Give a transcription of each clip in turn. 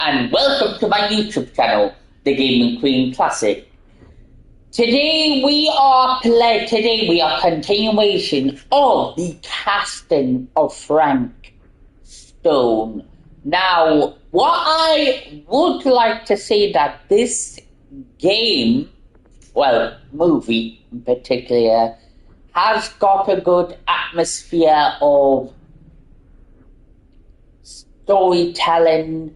and welcome to my YouTube channel, The Gaming Queen Classic. Today we are continuation of the casting of Frank Stone. Now, what I would like to say that this game, well, movie in particular, has got a good atmosphere of storytelling,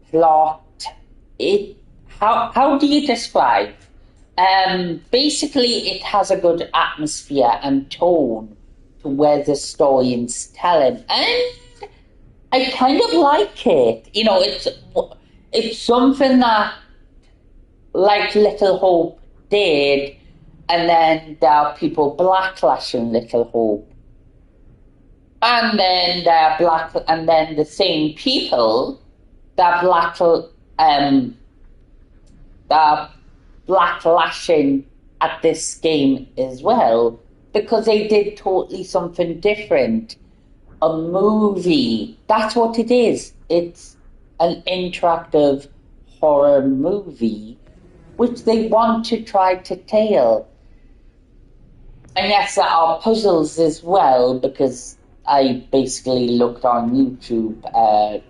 plot. How do you describe? Basically, it has a good atmosphere and tone to where the story is telling, and I kind of like it. You know, it's something that, like Little Hope did, and then there are people backlashing Little Hope, and then the same people that backlashing at this game as well, because they did totally something different. A movie, that's what it is. It's an interactive horror movie, which they want to try to tell. And yes, there are puzzles as well, because I basically looked on YouTube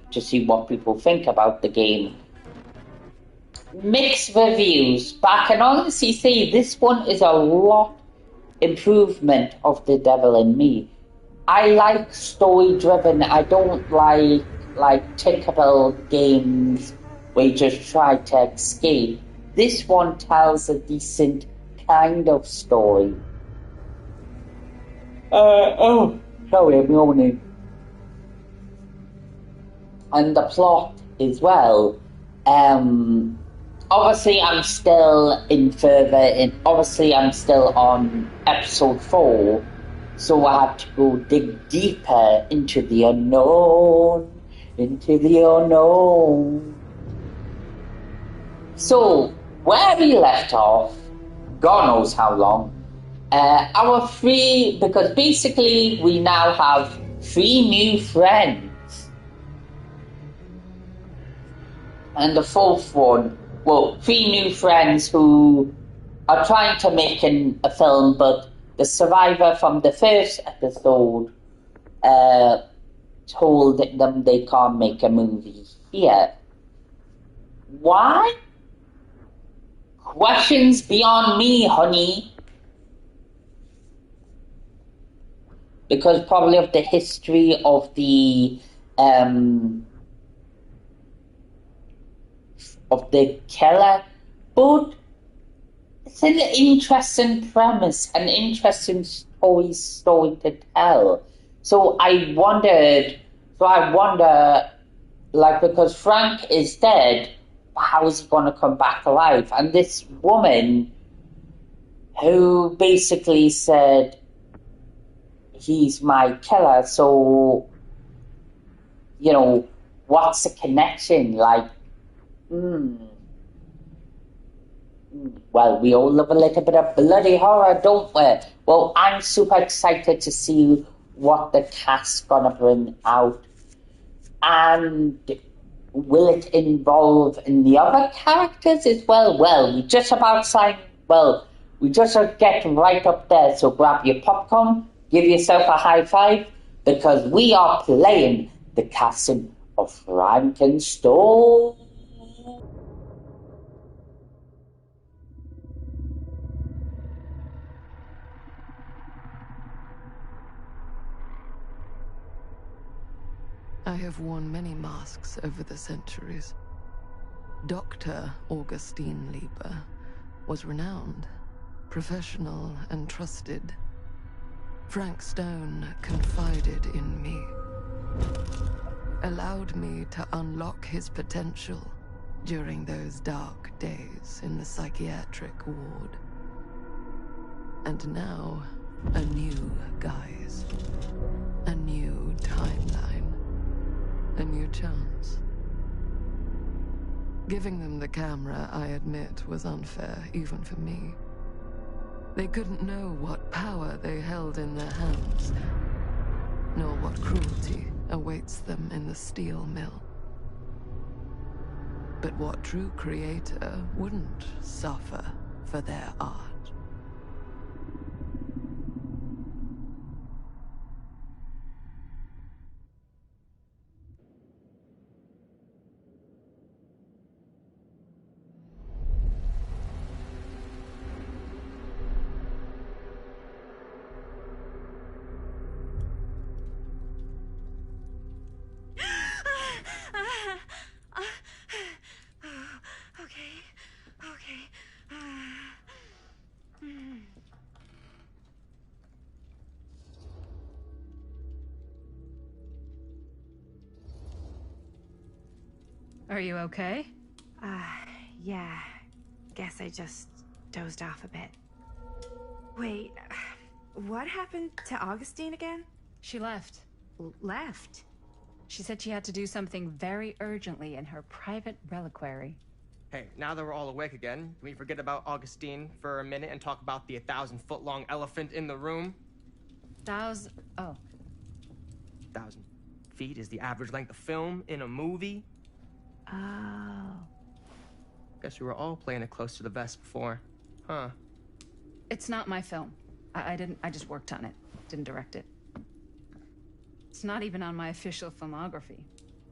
to see what people think about the game. Mixed reviews, but I can honestly say this one is a lot improvement of The Devil in Me. I like story-driven. I don't like typical games where you just try to escape. This one tells a decent kind of story. Sorry, I'm yawning. And the plot as well. Obviously, I'm still on episode 4, so I have to go dig deeper into the unknown. So, where we left off, God knows how long, because basically we now have 3 new friends. And the 4th one, 3 new friends who are trying to make a film, but the survivor from the first episode told them they can't make a movie here. Why? Questions beyond me, honey. Because probably of the history of the killer, but it's an interesting premise, an interesting story to tell. So I wonder, because Frank is dead, how is he going to come back alive? And this woman who basically said, he's my killer, so, you know, what's the connection? Well, we all love a little bit of bloody horror, don't we? Well, I'm super excited to see what the cast's gonna bring out. And will it involve the other characters as well? Well, we just get right up there, so grab your popcorn, give yourself a high five, because we are playing the casting of Frankenstein. I have worn many masks over the centuries. Dr. Augustine Lieber was renowned, professional, and trusted. Frank Stone confided in me, allowed me to unlock his potential during those dark days in the psychiatric ward. And now, a new guise, a new timeline, a new chance. Giving them the camera, I admit, was unfair, even for me. They couldn't know what power they held in their hands, nor what cruelty awaits them in the steel mill. But what true creator wouldn't suffer for their art? Okay, okay. Are you okay? Yeah. Guess I just dozed off a bit. Wait, what happened to Augustine again? She left. Left? She said she had to do something very urgently in her private reliquary. Hey, now that we're all awake again, can we forget about Augustine for a minute and talk about the 1,000-foot-long elephant in the room? Oh. 1,000 feet is the average length of film in a movie. Oh. Guess we were all playing it close to the vest before, huh? It's not my film. I just worked on it. Didn't direct it. It's not even on my official filmography.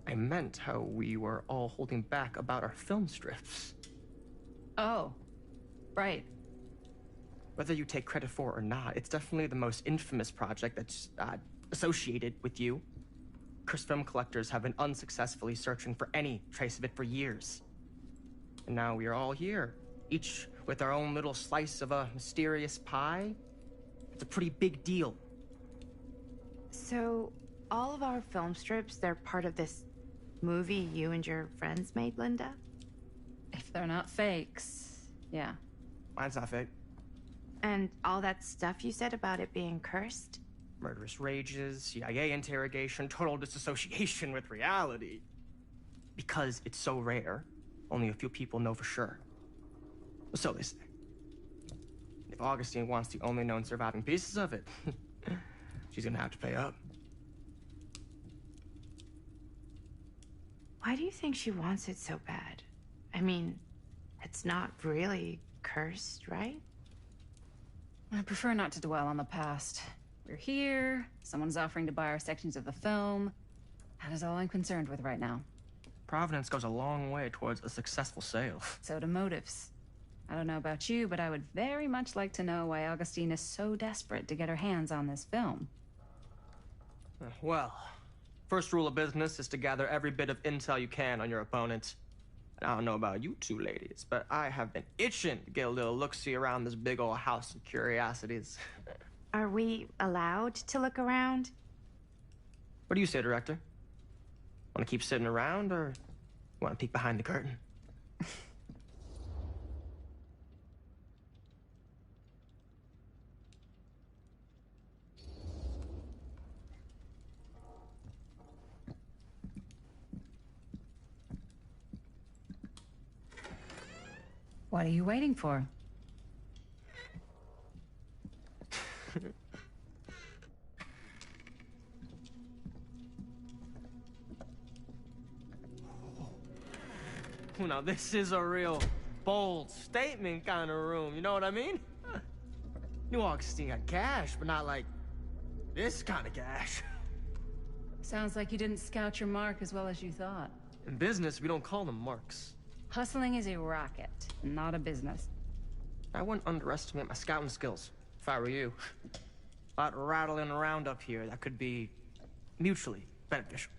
I meant how we were all holding back about our film strips. Oh. Right. Whether you take credit for it or not, it's definitely the most infamous project that's associated with you. Cursed film collectors have been unsuccessfully searching for any trace of it for years. And now we are all here, each with our own little slice of a mysterious pie. It's a pretty big deal. So, all of our film strips, they're part of this movie you and your friends made, Linda? If they're not fakes, yeah. Mine's not fake. And all that stuff you said about it being cursed? Murderous rages, CIA interrogation, total disassociation with reality. Because it's so rare, only a few people know for sure. So they say. If Augustine wants the only known surviving pieces of it, she's gonna have to pay up. Why do you think she wants it so bad? I mean, it's not really cursed, right? I prefer not to dwell on the past. We're here, someone's offering to buy our sections of the film. That is all I'm concerned with right now. Providence goes a long way towards a successful sale. So do motives. I don't know about you, but I would very much like to know why Augustine is so desperate to get her hands on this film. Well, first rule of business is to gather every bit of intel you can on your opponent. And I don't know about you two ladies, but I have been itching to get a little look-see around this big old house of curiosities. Are we allowed to look around? What do you say, director? Want to keep sitting around, or want to peek behind the curtain? What are you waiting for? Now, this is a real bold statement kind of room, you know what I mean? New Augustine got cash, but not like this kind of cash. Sounds like you didn't scout your mark as well as you thought. In business, we don't call them marks. Hustling is a racket, not a business. I wouldn't underestimate my scouting skills, if I were you. A lot rattling around up here that could be mutually beneficial.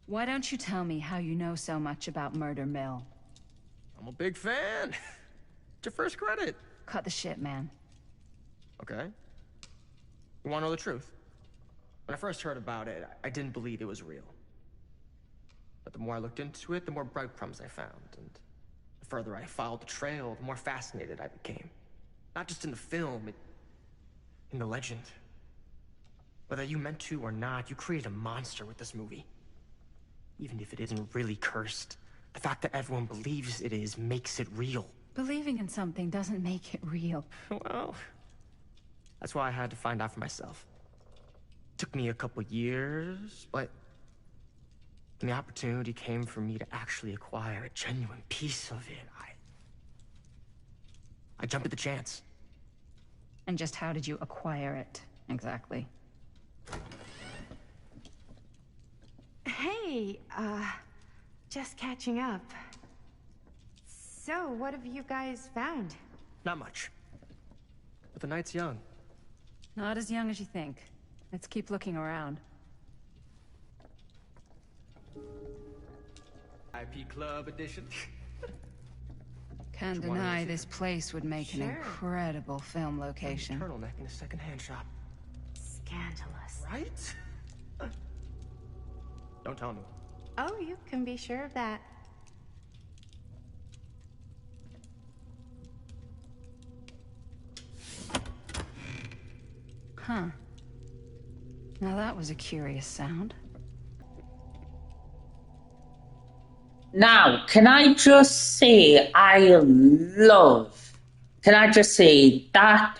Why don't you tell me how you know so much about Murder Mill? I'm a big fan. It's your first credit. Cut the shit, man. Okay. You want to know the truth? When I first heard about it, I didn't believe it was real. But the more I looked into it, the more breadcrumbs I found. And the further I followed the trail, the more fascinated I became. Not just in the film, in the legend. Whether you meant to or not, you created a monster with this movie. Even if it isn't really cursed, the fact that everyone believes it is makes it real. Believing in something doesn't make it real. Well, That's why I had to find out for myself. Took me a couple years, but when the opportunity came for me to actually acquire a genuine piece of it, I jumped at the chance. And just how did you acquire it, exactly? Hey, just catching up. So, what have you guys found? Not much. But the night's young. Not as young as you think. Let's keep looking around. IP Club edition. Can't deny this place would make an incredible film location. Turtleneck in a second-hand shop. Scandalous. Right? Don't tell me. Oh, you can be sure of that. Huh. Now that was a curious sound. Now, can I just say that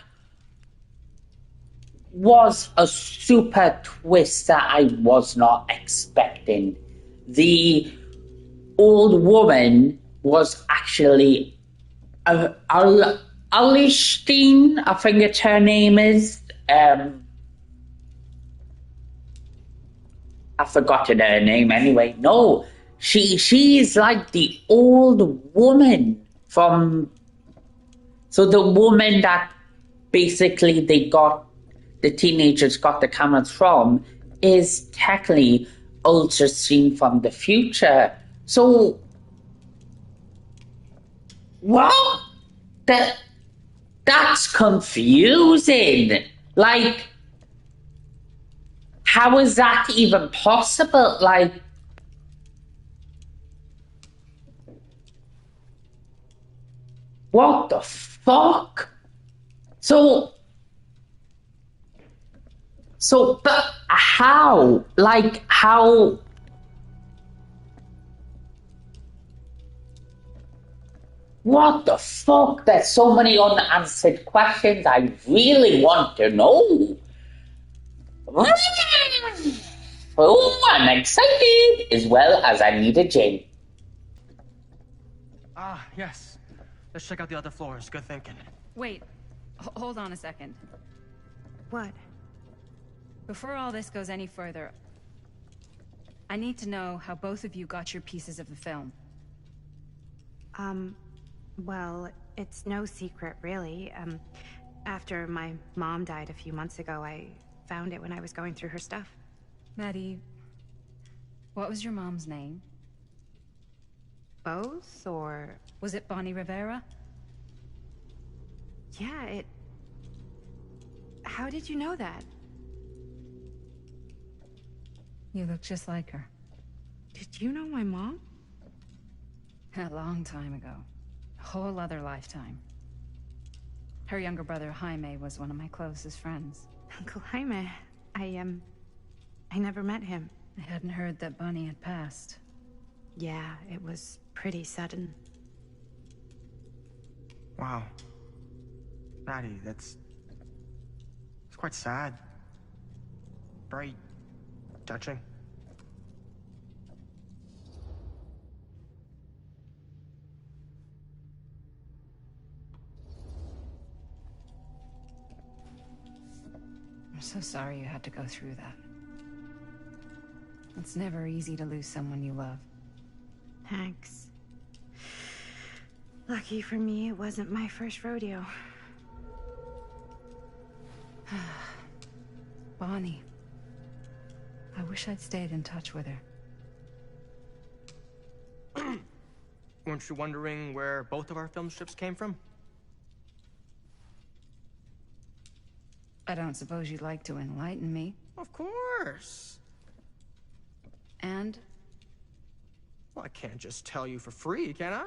was a super twist that I was not expecting. The old woman was actually Alishstein, I think it's her name is. I've forgotten her name anyway. No, she's like the old woman from. So the woman that basically the teenagers got the cameras from is technically Ultra seen from the future. So what? That's confusing. Like, how is that even possible? Like, what the fuck? So, but how? Like, how? What the fuck? There's so many unanswered questions I really want to know. Oh, I'm excited, as well as I need a gin. Ah, yes. Let's check out the other floors. Good thinking. Wait, hold on a second. What? Before all this goes any further, I need to know how both of you got your pieces of the film. Well, it's no secret, really. After my mom died a few months ago, I found it when I was going through her stuff. Maddie, what was your mom's name? Both, or... Was it Bonnie Rivera? Yeah, How did you know that? You look just like her. Did you know my mom? A long time ago. A whole other lifetime. Her younger brother, Jaime, was one of my closest friends. Uncle Jaime. I never met him. I hadn't heard that Bonnie had passed. Yeah, it was pretty sudden. Wow. Maddie, it's quite sad. Very touching. I'm so sorry you had to go through that. It's never easy to lose someone you love. Thanks. Lucky for me, it wasn't my first rodeo. Bonnie. I wish I'd stayed in touch with her. Weren't you wondering where both of our film strips came from? I don't suppose you'd like to enlighten me. Of course. And? Well, I can't just tell you for free, can I?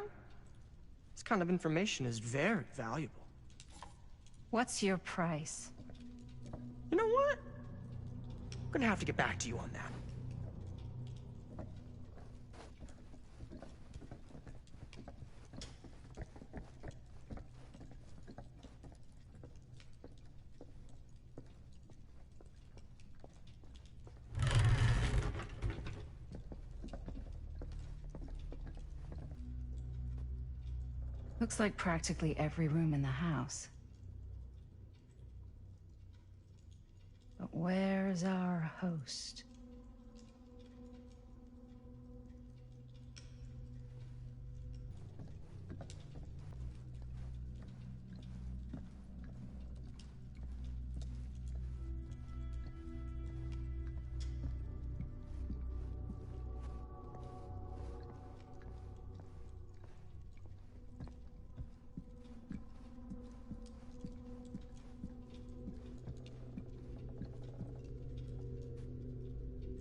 This kind of information is very valuable. What's your price? You know what? I'm gonna have to get back to you on that. Looks like practically every room in the house. But where's our host?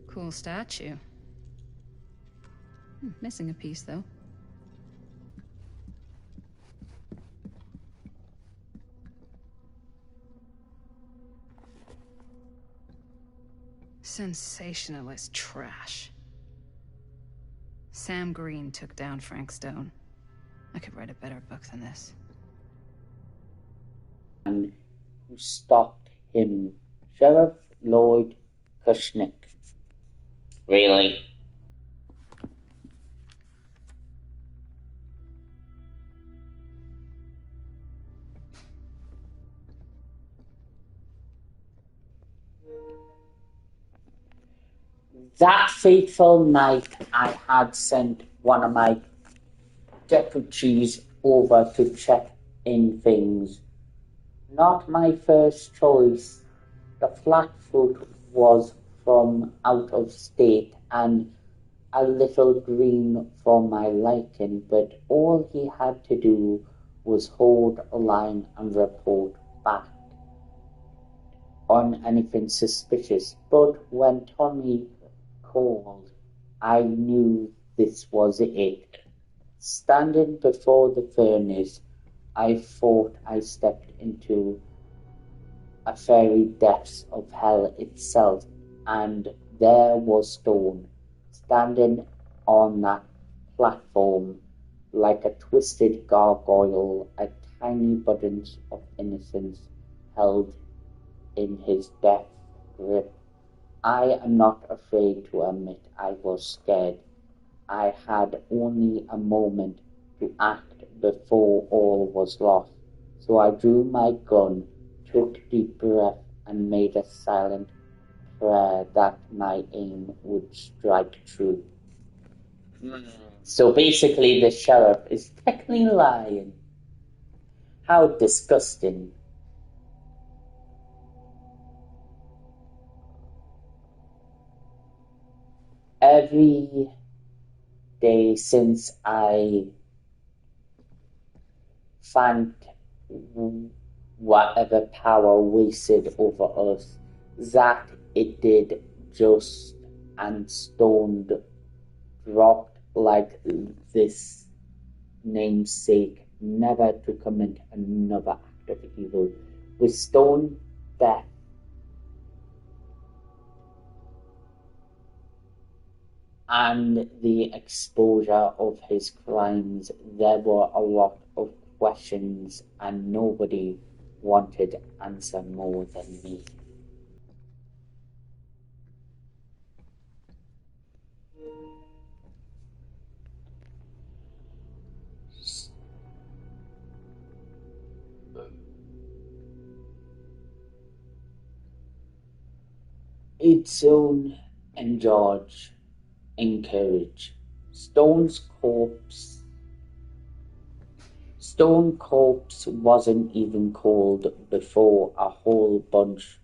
Cool statue. Missing a piece, though. Sensationalist trash. Sam Green took down Frank Stone. I could write a better book than this. And who stopped him? Sheriff Lloyd Kushnick. Really? That fateful night, I had sent one of my deputies over to check in things. Not my first choice. The flatfoot was from out of state and a little green for my liking, but all he had to do was hold a line and report back on anything suspicious. But when Tommy called, I knew this was it. Standing before the furnace, I thought I stepped into a very depths of hell itself, and there was Stone, standing on that platform like a twisted gargoyle, a tiny button of innocence held in his death grip. I am not afraid to admit I was scared. I had only a moment to act before all was lost, so I drew my gun, took deep breath, and made a silent prayer that my aim would strike true. So basically the sheriff is technically lying. How disgusting. Every day since I found whatever power wasted over us, that it did just and stoned dropped like this namesake, never to commit another act of evil. With Stone death and the exposure of his crimes, there were a lot of questions, and nobody wanted answer more than me. Its own and George encourage. Stone Corpse wasn't even called before a whole bunch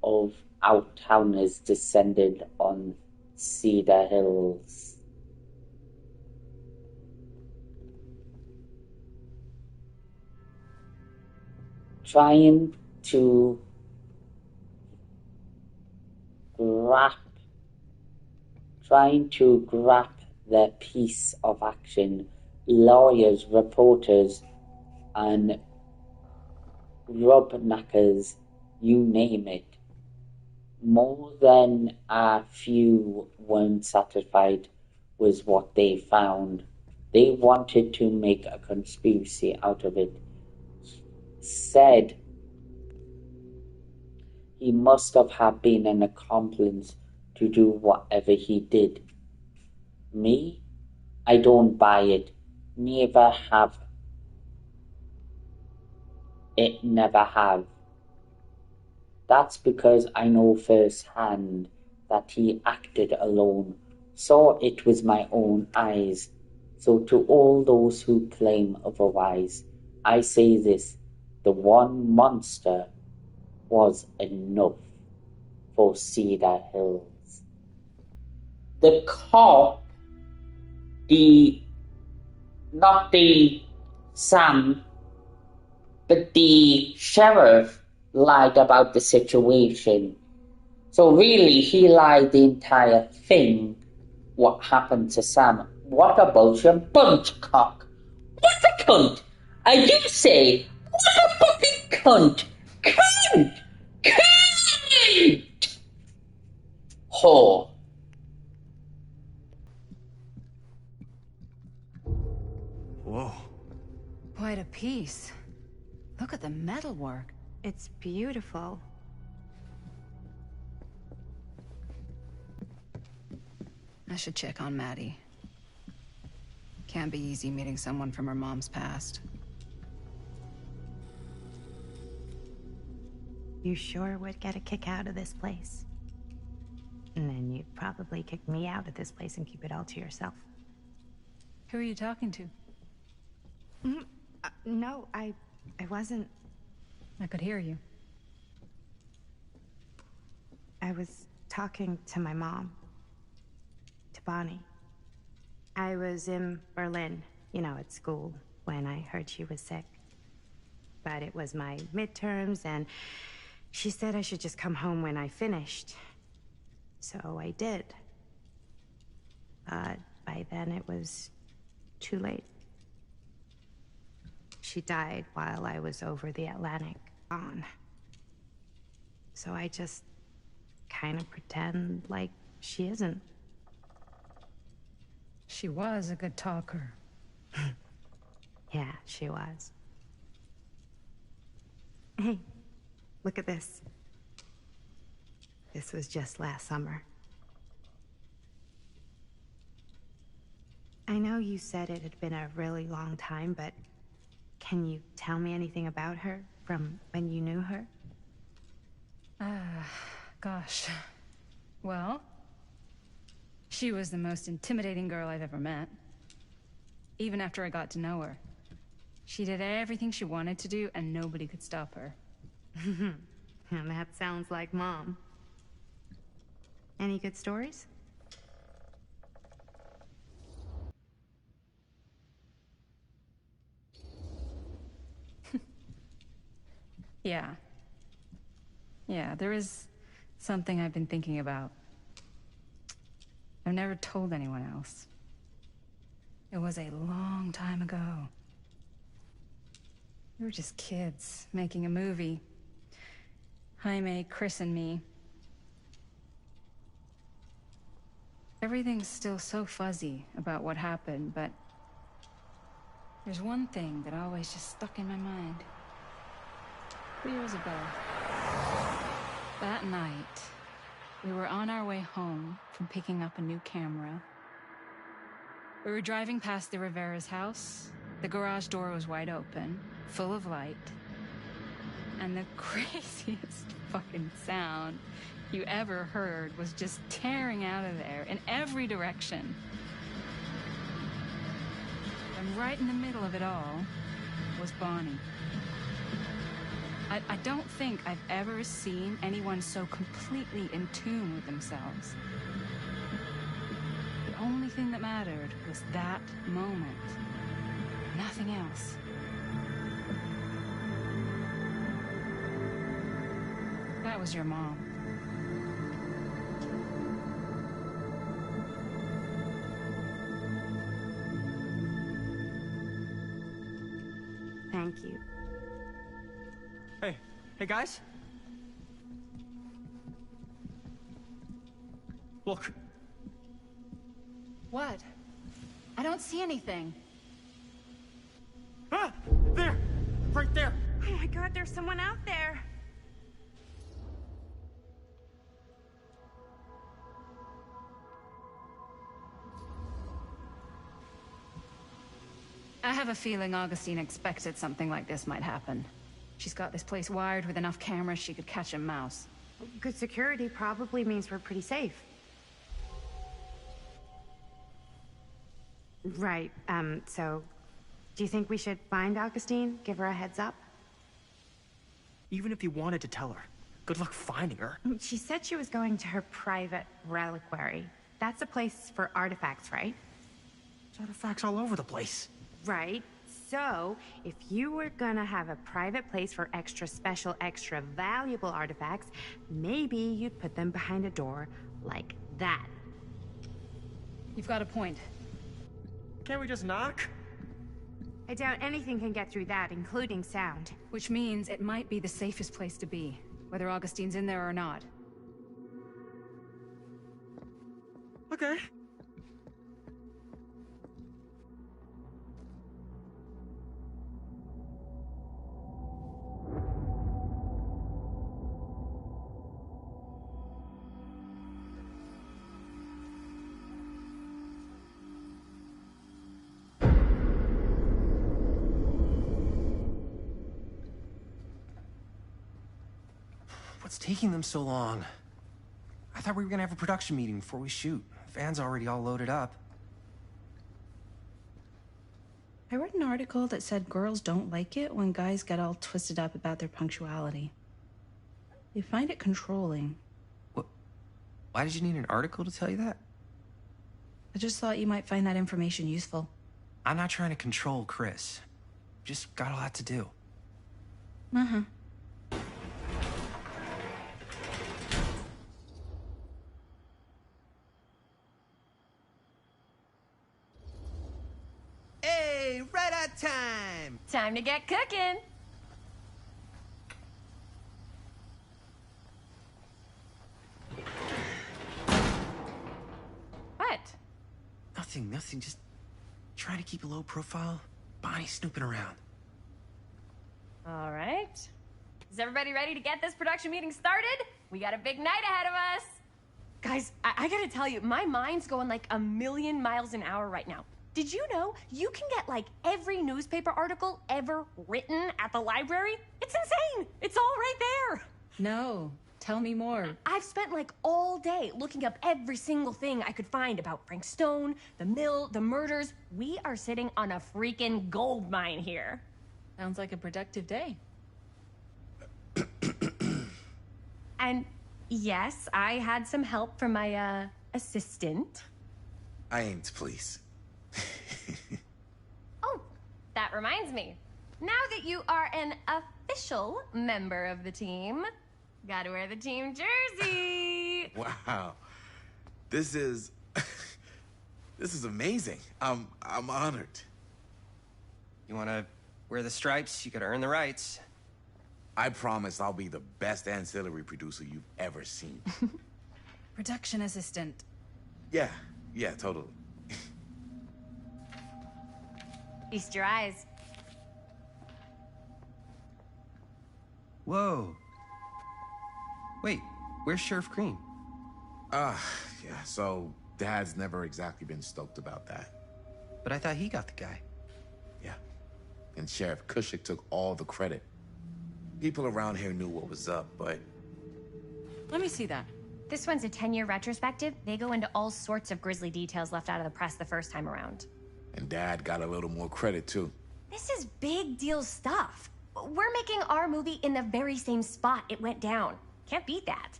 of out-towners descended on Cedar Hills. Trying to grab their piece of action, lawyers, reporters, and rubberneckers, you name it. More than a few weren't satisfied with what they found. They wanted to make a conspiracy out of it. Said he must have been an accomplice to do whatever he did. Me? I don't buy it. Never have. It never have. That's because I know firsthand that he acted alone, saw it with my own eyes. So to all those who claim otherwise, I say this, the one monster was enough for Cedar Hills. The cop, the not the Sam, but the sheriff lied about the situation. So really, he lied the entire thing, what happened to Sam. What a bullshit bunch cock. What a cunt! I do say, what a fucking cunt! Cunt! Cunt! Whore. Whoa. Quite a piece. Look at the metalwork. It's beautiful. I should check on Maddie. Can't be easy meeting someone from her mom's past. You sure would get a kick out of this place. And then you'd probably kick me out of this place and keep it all to yourself. Who are you talking to? No, I wasn't. I could hear you. I was talking to my mom. To Bonnie. I was in Berlin, at school, when I heard she was sick. But it was my midterms, and she said I should just come home when I finished. So I did. But by then it was too late. She died while I was over the Atlantic, gone. So I just kind of pretend like she isn't. She was a good talker. Yeah, she was. Hey, look at this. This was just last summer. I know you said it had been a really long time, but can you tell me anything about her from when you knew her? Gosh. Well, she was the most intimidating girl I've ever met. Even after I got to know her. She did everything she wanted to do, and nobody could stop her. And that sounds like Mom. Any good stories? Yeah. Yeah, there is something I've been thinking about. I've never told anyone else. It was a long time ago. We were just kids, making a movie. Jaime, Chris, and me. Everything's still so fuzzy about what happened, but there's one thing that always just stuck in my mind. 3 years ago, that night, we were on our way home from picking up a new camera. We were driving past the Rivera's house. The garage door was wide open, full of light. And the craziest fucking sound you ever heard was just tearing out of there in every direction. And right in the middle of it all was Bonnie. I don't think I've ever seen anyone so completely in tune with themselves. The only thing that mattered was that moment. Nothing else. That was your mom. Thank you. Hey guys? Look. What? I don't see anything. Ah! There! Right there! Oh my God, there's someone out there. I have a feeling Augustine expected something like this might happen. She's got this place wired with enough cameras she could catch a mouse. Good security probably means we're pretty safe. Right, so... Do you think we should find Augustine? Give her a heads up? Even if you wanted to tell her, good luck finding her. She said she was going to her private reliquary. That's a place for artifacts, right? There's artifacts all over the place. Right. So, if you were gonna have a private place for extra special, extra valuable artifacts, maybe you'd put them behind a door like that. You've got a point. Can't we just knock? I doubt anything can get through that, including sound. Which means it might be the safest place to be, whether Augustine's in there or not. Okay. What's taking them so long? I thought we were gonna have a production meeting before we shoot. The van's already all loaded up. I read an article that said girls don't like it when guys get all twisted up about their punctuality. They find it controlling. What? Why did you need an article to tell you that? I just thought you might find that information useful. I'm not trying to control Chris. Just got a lot to do. Uh-huh. Hey, right on time! Time to get cooking. What? Nothing. Just trying to keep a low profile. Bonnie snooping around. All right. Is everybody ready to get this production meeting started? We got a big night ahead of us. Guys, I gotta tell you, my mind's going like a million miles an hour right now. Did you know you can get like every newspaper article ever written at the library? It's insane. It's all right there. No, tell me more. I've spent like all day looking up every single thing I could find about Frank Stone, the mill, the murders. We are sitting on a freaking gold mine here. Sounds like a productive day. And yes, I had some help from my assistant. I aim to please. Oh, that reminds me. Now that you are an official member of the team, gotta wear the team jersey. Wow. This is this is amazing. I'm honored. You wanna wear the stripes? You gotta earn the rights. I promise I'll be the best ancillary producer you've ever seen. Production assistant. Yeah, totally. Feast your eyes. Whoa. Wait, where's Sheriff Green? Yeah, so Dad's never exactly been stoked about that. But I thought he got the guy. Yeah. And Sheriff Cushik took all the credit. People around here knew what was up, but... Let me see that. This one's a 10-year retrospective. They go into all sorts of grisly details left out of the press the first time around. And Dad got a little more credit, too. This is big deal stuff. We're making our movie in the very same spot it went down. Can't beat that.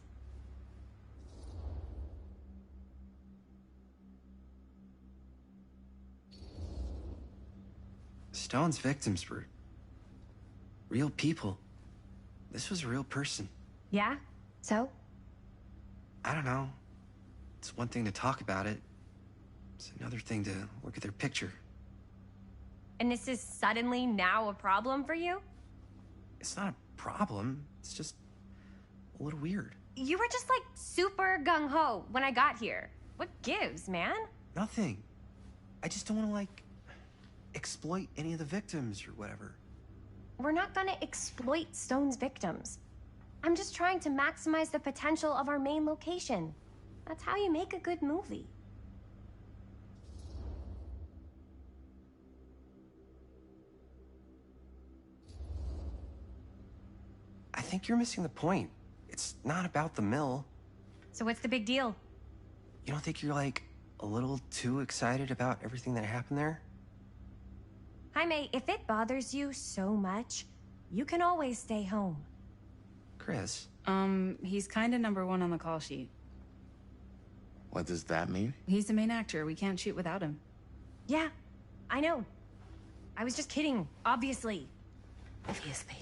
Stone's victims were real people. This was a real person. Yeah? So? I don't know. It's one thing to talk about it. It's another thing to look at their picture. And this is suddenly now a problem for you? It's not a problem. It's just a little weird. You were just like super gung-ho when I got here. What gives, man? Nothing. I just don't want to, like, exploit any of the victims or whatever. We're not gonna exploit Stone's victims. I'm just trying to maximize the potential of our main location. That's how you make a good movie. think you're missing the point. It's not about the mill. So what's the big deal? You don't think you're, like, a little too excited about everything that happened there? Jaime, if it bothers you so much, you can always stay home. Chris? He's kinda #1 on the call sheet. What does that mean? He's the main actor. We can't shoot without him. Yeah, I know. I was just kidding, obviously. Obviously.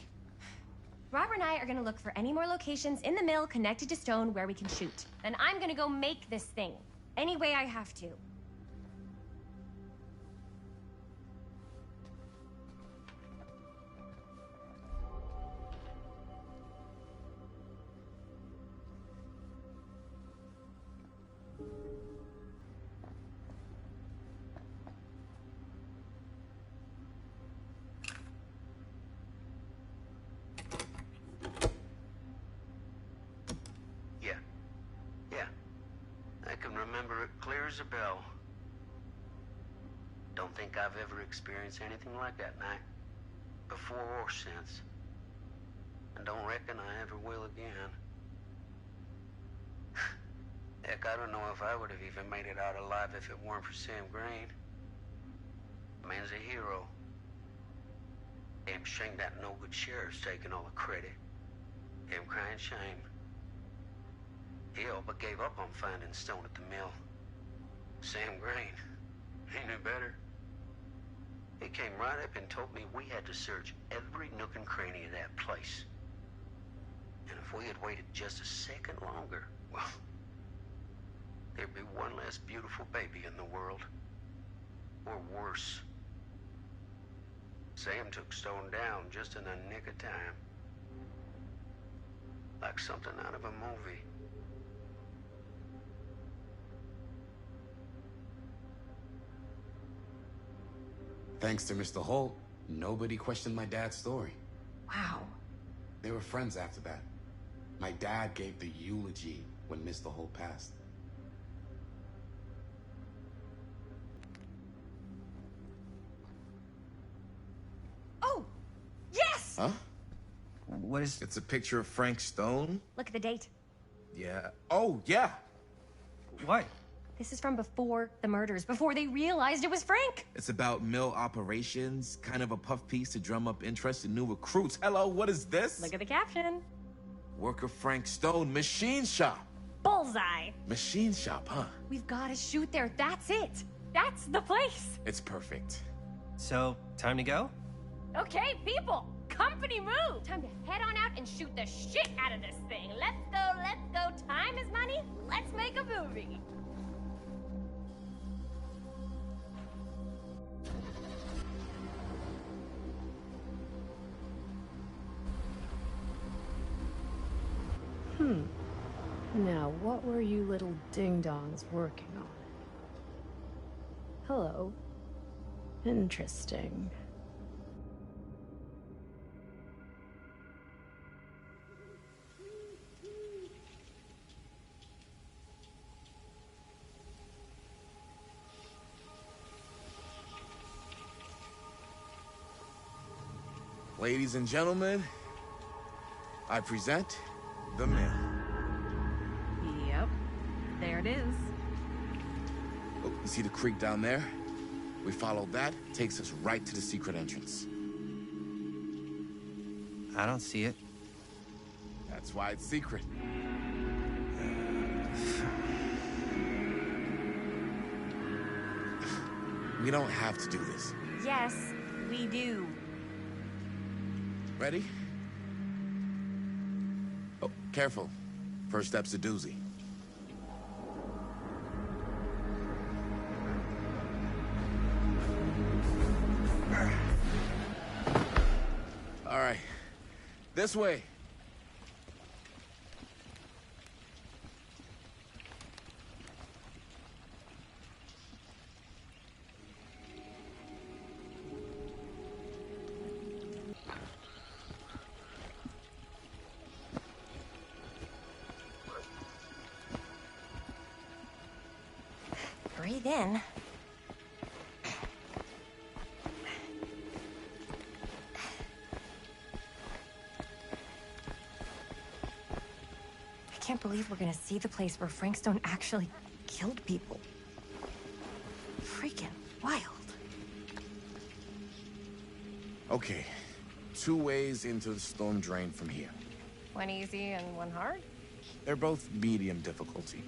Robert and I are gonna look for any more locations in the mill connected to Stone where we can shoot. Then I'm gonna go make this thing. Any way I have to. Yeah. I can remember it clear as a bell. Don't think I've ever experienced anything like that night. Before or since. And don't reckon I ever will again. Heck, I don't know if I would have even made it out alive if it weren't for Sam Green. Man's a hero. Damn shame that no-good sheriff's taking all the credit. Damn crying shame. He all but gave up on finding Stone at the mill. Sam Green, he knew better. He came right up and told me we had to search every nook and cranny of that place. And if we had waited just a second longer, well, there'd be one less beautiful baby in the world. Or worse. Sam took Stone down just in the nick of time. Like something out of a movie. Thanks to Mr. Holt, nobody questioned my dad's story. Wow. They were friends after that. My dad gave the eulogy when Mr. Holt passed. Oh! Yes! Huh? What is... It's a picture of Frank Stone? Look at the date. Yeah. Oh, yeah. What? This is from before the murders, before they realized it was Frank. It's about mill operations, kind of a puff piece to drum up interest in new recruits. Hello, what is this? Look at the caption. Worker Frank Stone, machine shop. Bullseye. Machine shop, huh? We've got to shoot there. That's it. That's the place. It's perfect. So, time to go? Okay, people. Company move. Time to head on out and shoot the shit out of this thing. Let's go, let's go. Time is money. Let's make a movie. Now, what were you little ding-dongs working on? Hello. Interesting. Ladies and gentlemen, I present the mill. Yep. There it is. Oh, you see the creek down there? We follow that, takes us right to the secret entrance. I don't see it. That's why it's secret. We don't have to do this. Yes, we do. Ready? Oh, careful. First step's a doozy. All right. This way. Breathe in. can't believe we're gonna see the place where Frank Stone actually killed people. Freaking wild. Okay, 2 ways into the storm drain from here. One easy and one hard? They're both medium difficulty.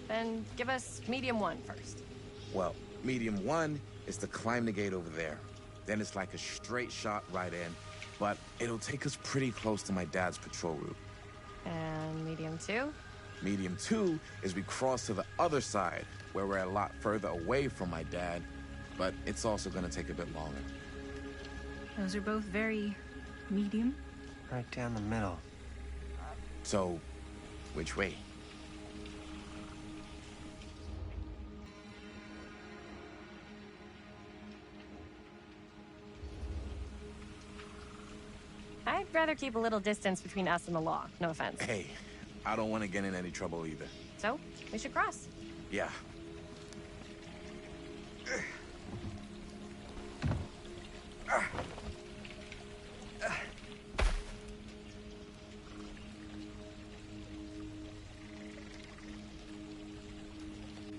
Then give us medium one first. Well, medium 1 is to climb the gate over there. Then it's like a straight shot right in, but it'll take us pretty close to my dad's patrol route. And medium two? Medium 2 is we cross to the other side, where we're a lot further away from my dad, but it's also gonna take a bit longer. Those are both very medium. Right down the middle. So, which way? I'd rather keep a little distance between us and the law. No offense. Hey, I don't want to get in any trouble either. So, we should cross. Yeah.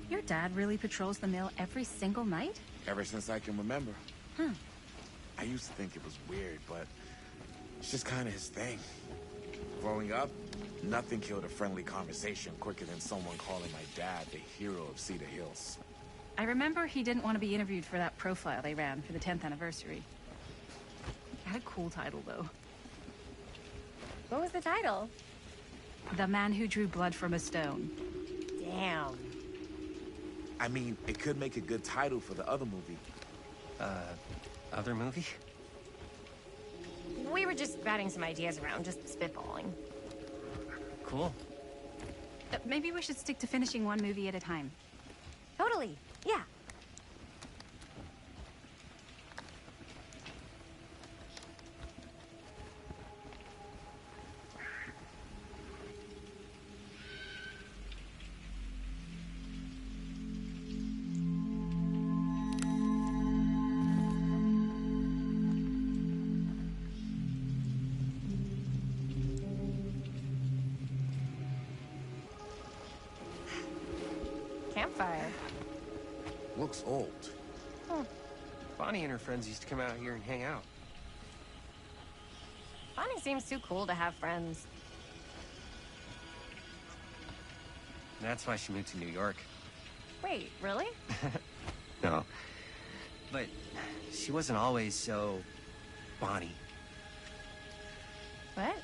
Your dad really patrols the mill every single night? Ever since I can remember. Huh. I used to think it was weird, but it's just kind of his thing. Growing up, nothing killed a friendly conversation quicker than someone calling my dad the hero of Cedar Hills. I remember he didn't want to be interviewed for that profile they ran for the 10th anniversary. It had a cool title, though. What was the title? The Man Who Drew Blood from a Stone. Damn. I mean, it could make a good title for the other movie. Other movie? We were just batting some ideas around, just spitballing. Cool. Maybe we should stick to finishing one movie at a time. Totally. Yeah. Campfire. Looks old. Bonnie and her friends used to come out here and hang out. Bonnie seems too cool to have friends. That's why she moved to New York. Wait, really? No. But she wasn't always so... Bonnie. What?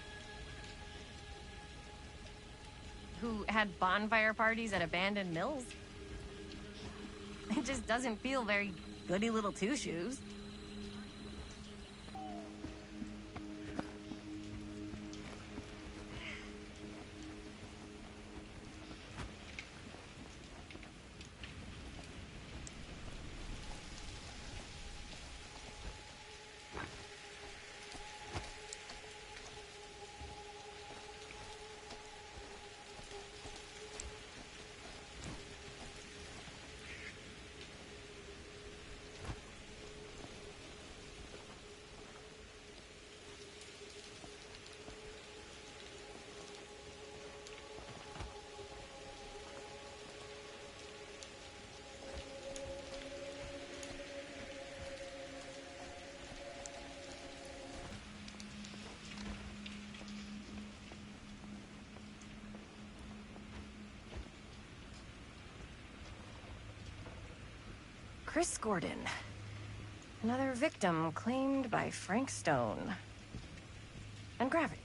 Who had bonfire parties at abandoned mills? It just doesn't feel very goody little two-shoes. Chris Gordon. Another victim claimed by Frank Stone. And gravity.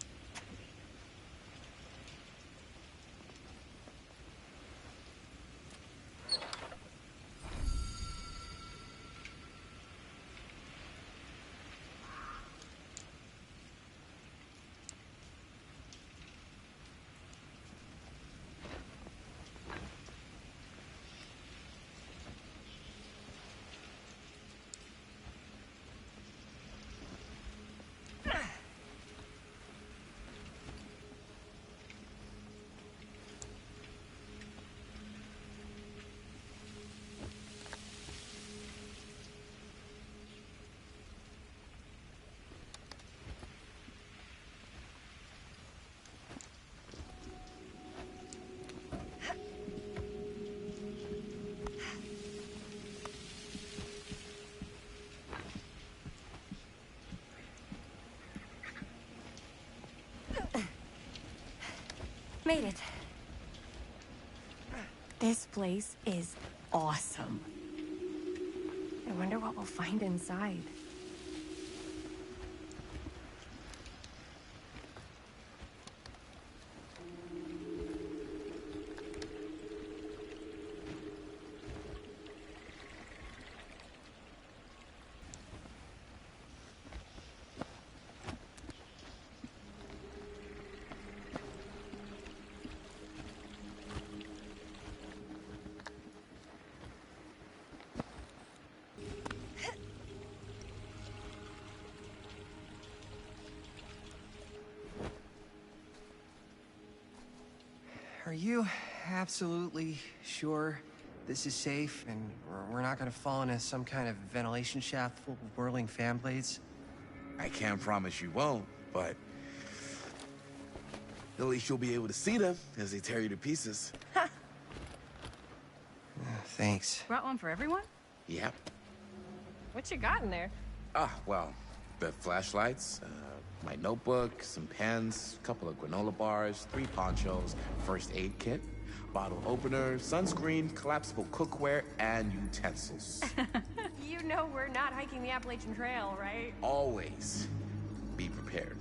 Made it. This place is awesome. I wonder what we'll find inside. Are you absolutely sure this is safe and we're not gonna fall into some kind of ventilation shaft full of whirling fan blades? I can't promise you won't, but at least you'll be able to see them as they tear you to pieces. Thanks. Brought one for everyone? Yep. What you got in there? Well, the flashlights, my notebook, some pens, a couple of granola bars, 3 ponchos, first aid kit, bottle opener, sunscreen, collapsible cookware, and utensils. You know we're not hiking the Appalachian Trail, right? Always be prepared.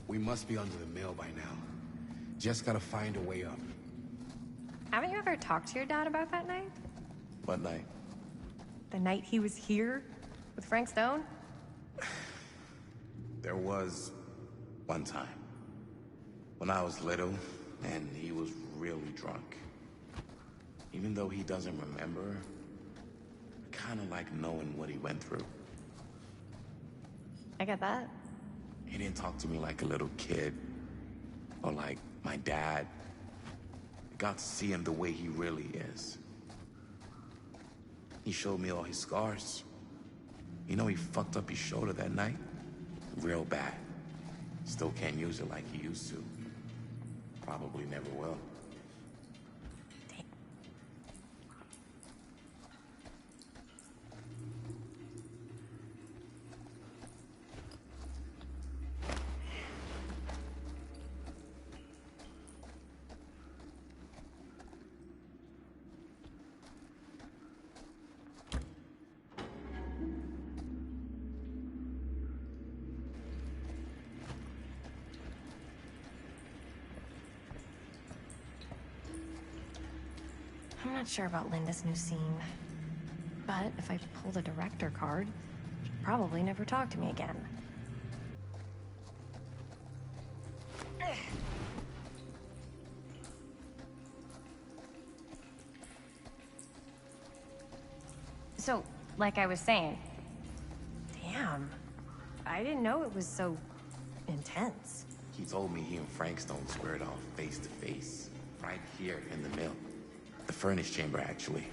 We must be under the mill by now. Just gotta find a way up. Haven't you ever talked to your dad about that night? What night? The night he was here with Frank Stone? There was one time when I was little and he was really drunk. Even though he doesn't remember, I kind of like knowing what he went through. I get that. He didn't talk to me like a little kid or like my dad. I got to see him the way he really is. He showed me all his scars. You know, he fucked up his shoulder that night real bad. Still can't use it like he used to. Probably never will. I'm not sure about Linda's new scene. But if I pull the director card, she'll probably never talk to me again. So, like I was saying, damn, I didn't know it was so intense. He told me he and Frank Stone squared off face to face, right here in the mill. The furnace chamber, actually.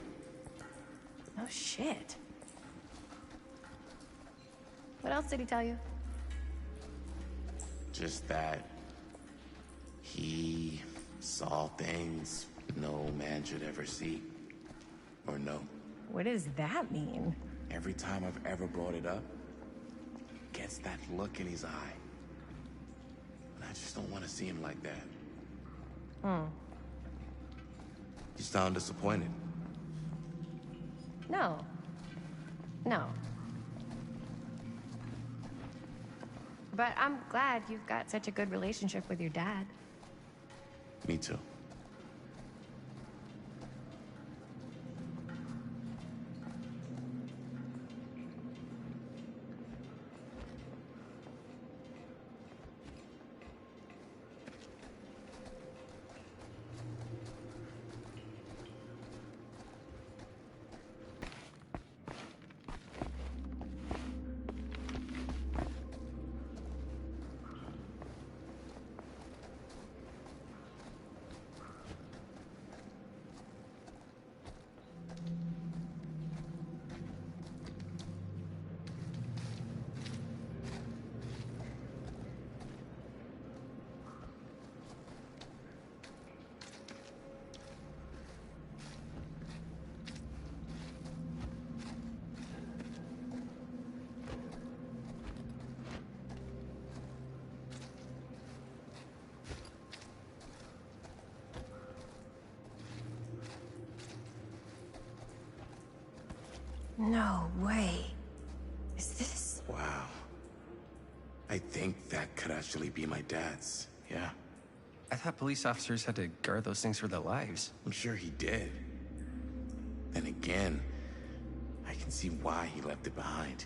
No shit. What else did he tell you? Just that he saw things no man should ever see or know. What does that mean? Every time I've ever brought it up, he gets that look in his eye. And I just don't want to see him like that. You sound disappointed. No. No. But I'm glad you've got such a good relationship with your dad. Me too. No way. Is this... Wow. I think that could actually be my dad's, yeah. I thought police officers had to guard those things for their lives. I'm sure he did. Then again, I can see why he left it behind.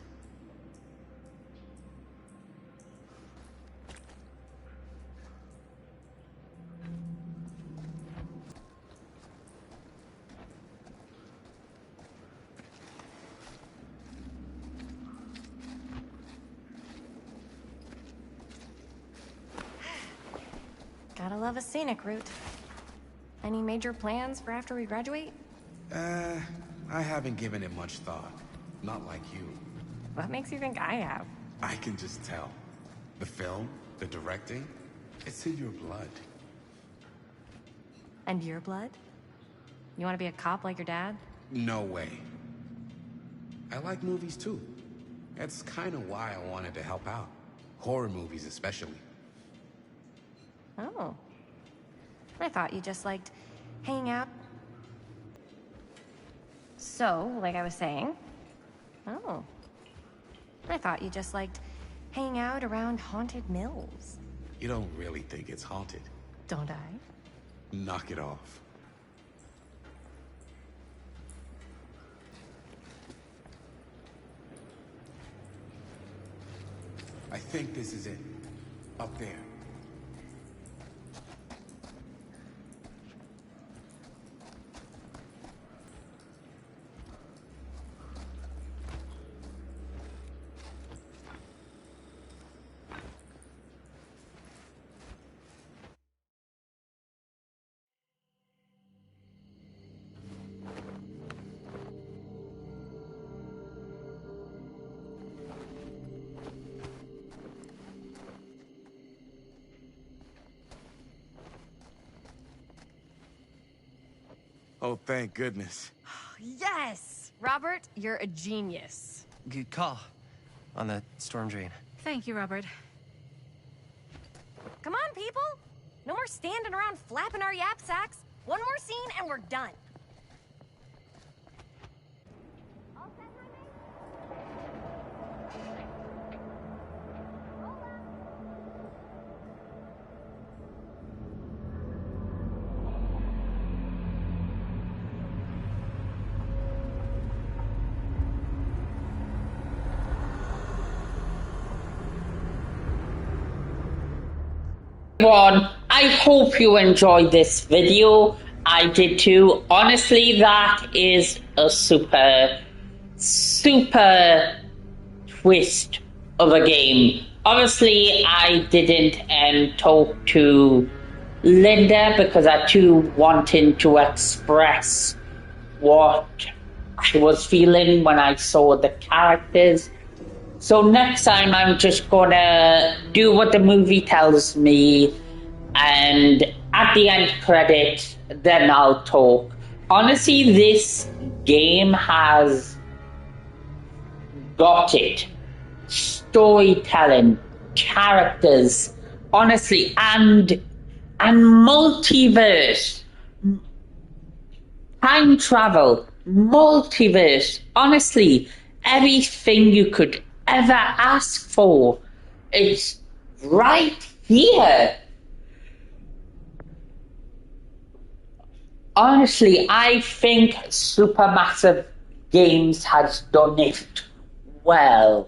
Gotta love a scenic route. Any major plans for after we graduate? I haven't given it much thought. Not like you. What makes you think I have? I can just tell. The film, the directing, it's in your blood. And your blood? You want to be a cop like your dad? No way. I like movies too. That's kind of why I wanted to help out. Horror movies especially. Oh. I thought you just liked hanging out. So, like I was saying... Oh. I thought you just liked hanging out around haunted mills. You don't really think it's haunted. Don't I? Knock it off. I think this is it. Up there. Oh, thank goodness. Yes! Robert, you're a genius. Good call on the storm drain. Thank you, Robert. Come on, people! No more standing around flapping our yap sacks. One more scene and we're done. Everyone, I hope you enjoyed this video. I did too. Honestly, that is a super twist of a game. Obviously, I didn't talk to Linda because I too wanted to express what I was feeling when I saw the characters. So next time I'm just gonna do what the movie tells me, and at the end credit, then I'll talk. Honestly, this game has got it. Storytelling, characters, honestly, and multiverse, time travel, multiverse, honestly, everything you could ever ask for, it's right here. Honestly, I think Supermassive Games has done it well.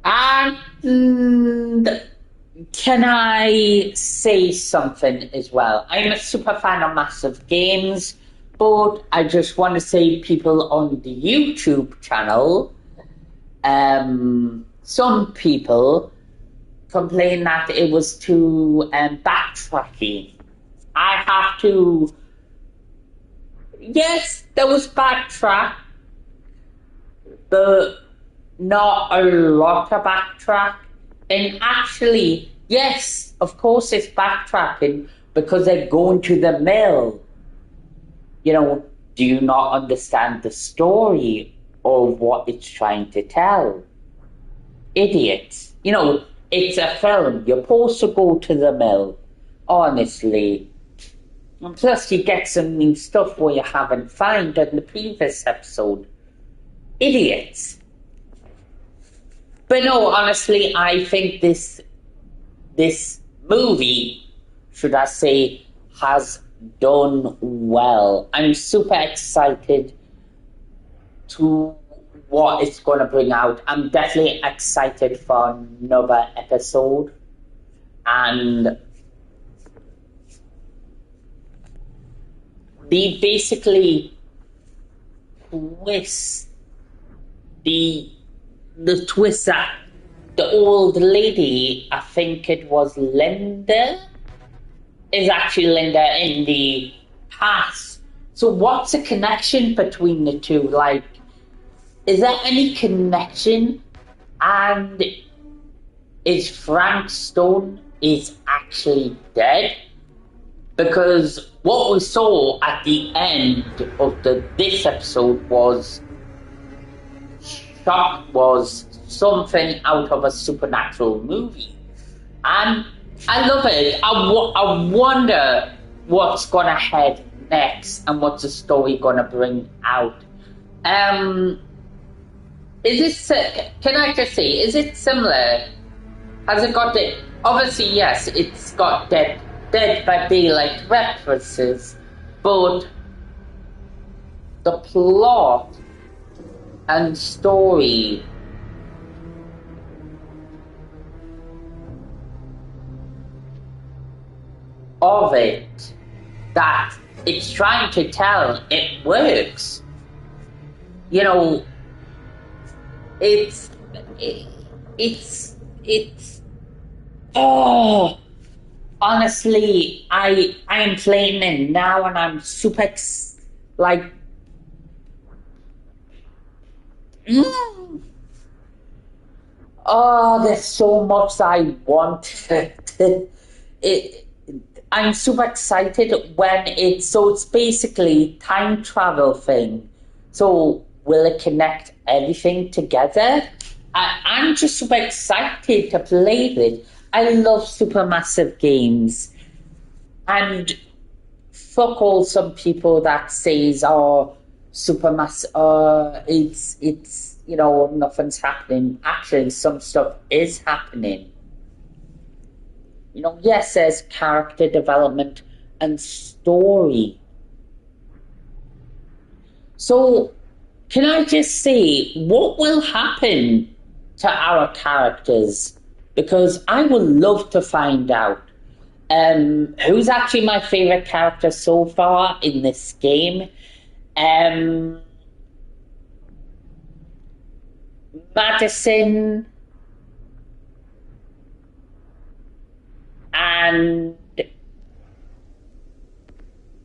And can I say something as well? I'm a super fan of Massive Games, but I just want to say people on the YouTube channel, some people complain that it was too backtracky. I have to... Yes, there was backtrack, but not a lot of backtrack. And actually, yes, of course it's backtracking because they're going to the mill. You know, do you not understand the story of what it's trying to tell? Idiots. You know, it's a film. You're supposed to go to the mill. Honestly. And plus, you get some new stuff where you haven't found in the previous episode. Idiots. But no, honestly, I think this movie, should I say, has done well. I'm super excited to what it's going to bring out. I'm definitely excited for another episode. And they basically twist the twist that the old lady, I think it was Linda, is actually Linda in the past. So what's the connection between the two? Like, is there any connection? And is Frank Stone is actually dead? Because what we saw at the end of this episode was something out of a supernatural movie. And I love it. I wonder what's going to head next and what's the story going to bring out. Is it, can I just say, is it similar? Has it got the, obviously yes, it's got Dead by Daylight references, but the plot and story of it that it's trying to tell, it works. You know, it's oh, honestly, I am playing it now and I'm super oh, there's so much I want. I'm super excited when it's basically time travel thing. So will it connect everything together? I'm just super excited to play it. I love supermassive games. And fuck all some people that says, oh, supermassive, it's, you know, nothing's happening. Actually, some stuff is happening. You know, yes, there's character development and story. So, can I just say, what will happen to our characters? Because I would love to find out. Who's actually my favourite character so far in this game? Madison and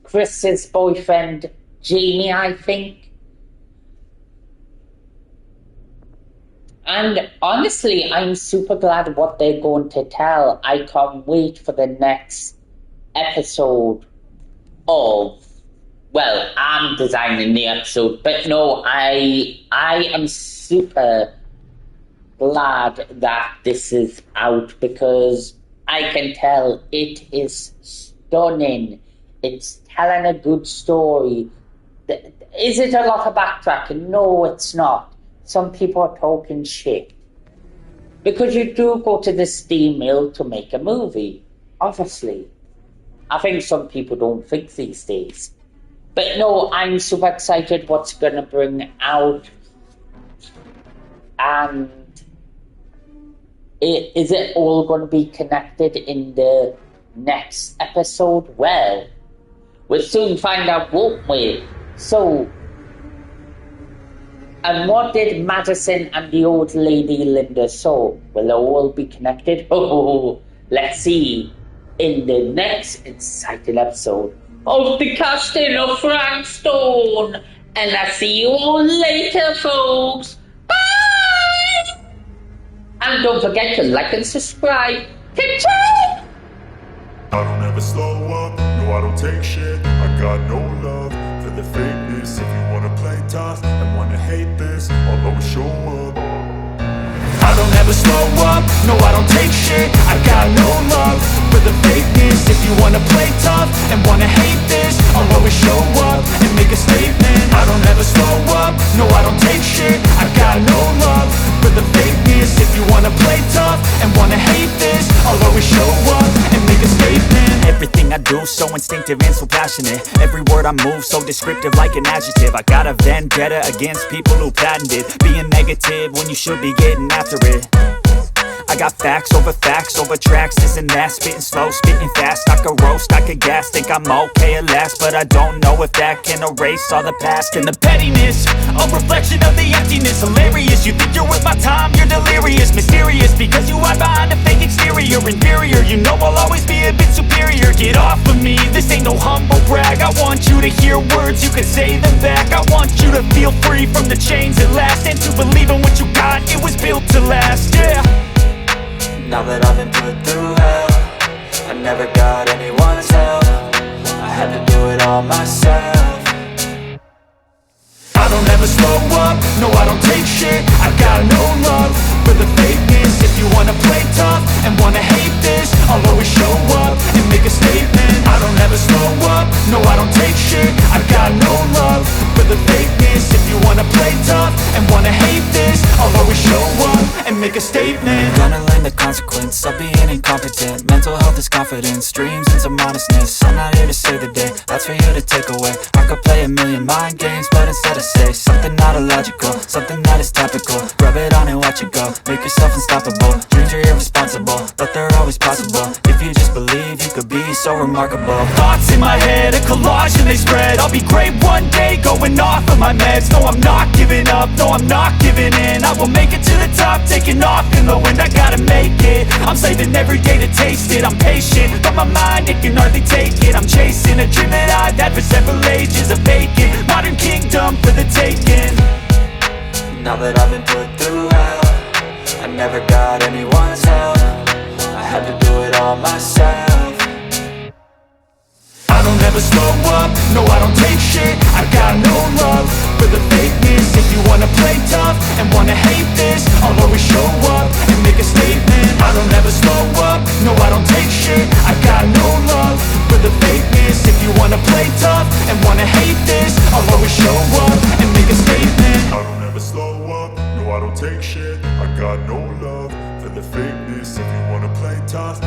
Chris's boyfriend Jamie, I think. And honestly, I'm super glad what they're going to tell. I can't wait for the next episode of, well, I'm designing the episode, but no, I am super glad that this is out because I can tell it is stunning. It's telling a good story. Is it a lot of backtracking? No, it's not. Some people are talking shit. Because you do go to the Steam Mill to make a movie, obviously. I think some people don't think these days. But no, I'm super excited what's going to bring out. And is it all going to be connected in the next episode? Well, we'll soon find out, won't we? So, and what did Madison and the old lady Linda saw? Will they all be connected? Oh, let's see in the next exciting episode of the casting of Frank Stone. And I'll see you all later, folks. Bye! And don't forget to like and subscribe. I don't ever slow up, no I don't take shit. I got no love for the fakeness. If you wanna play tough and wanna hate this, I'll always show up. I don't ever slow up, no I don't take shit. I got no love for the the fakeness. If you wanna play tough and wanna hate this, I'll always show up and make a statement. I don't ever slow up, no I don't take shit. I got no love for the fakeness. If you wanna play tough and wanna hate this, I'll always show up and make a statement. Everything I do so instinctive and so passionate. Every word I move so descriptive like an adjective. I got a vendetta against people who patented being negative when you should be getting after it. I got facts over tracks, this and that. Spitting slow, spitting fast. I could roast, I could gas. Think I'm okay at last, but I don't know if that can erase all the past. And the pettiness, a reflection of the emptiness. Hilarious, you think you're worth my time, you're delirious. Mysterious, because you hide behind a fake exterior. Inferior, you know I'll always be a bit superior. Get off of me, this ain't no humble brag. I want you to hear words, you can say them back. I want you to feel free from the chains at last, and to believe in what you got, it was built to last, yeah. Now that I've been put through hell, I never got anyone's help. I had to do it all myself. I don't ever slow up, no I don't take shit. I got no love for the fakeness. If you wanna play tough and wanna hate this, I'll always show up and make a statement. I don't ever slow up, no I don't take shit. I got no love for the fakeness. If you wanna play tough and wanna hate this, I'll always show up and make a statement. Gonna learn the consequence of being incompetent. Mental health is confidence, dreams into modestness. I'm not here to save the day, that's for you to take away. I could play a million mind games, but instead I say something not illogical, something that is topical. Rub it on and watch it go, make yourself unstoppable. Dreams are irresponsible, but they're always possible. If you just believe, you could be so remarkable. Thoughts in my head, a collage and they spread. I'll be great one day, going off of my meds. No, I'm not giving up, no, I'm not giving in. I will make it to the top, taking off in the wind. I gotta make it, I'm saving every day to taste it. I'm patient, but my mind, it can hardly take it. I'm chasing a dream that I've had for several ages. A vacant, modern kingdom for the taking. Now that I've been put through hell, I never got anyone's help. I had to do it all myself. I don't ever slow up, no I don't take shit. I got no love for the fakeness. If you wanna play tough and wanna hate this, I'll always show up and make a statement. I don't ever slow up, no I don't take shit. I got no love for the fakeness. If you wanna play tough and wanna hate this, I'll always show up and make a statement. I don't ever slow up, no I don't take shit. I got no love for the fakeness. If you wanna play tough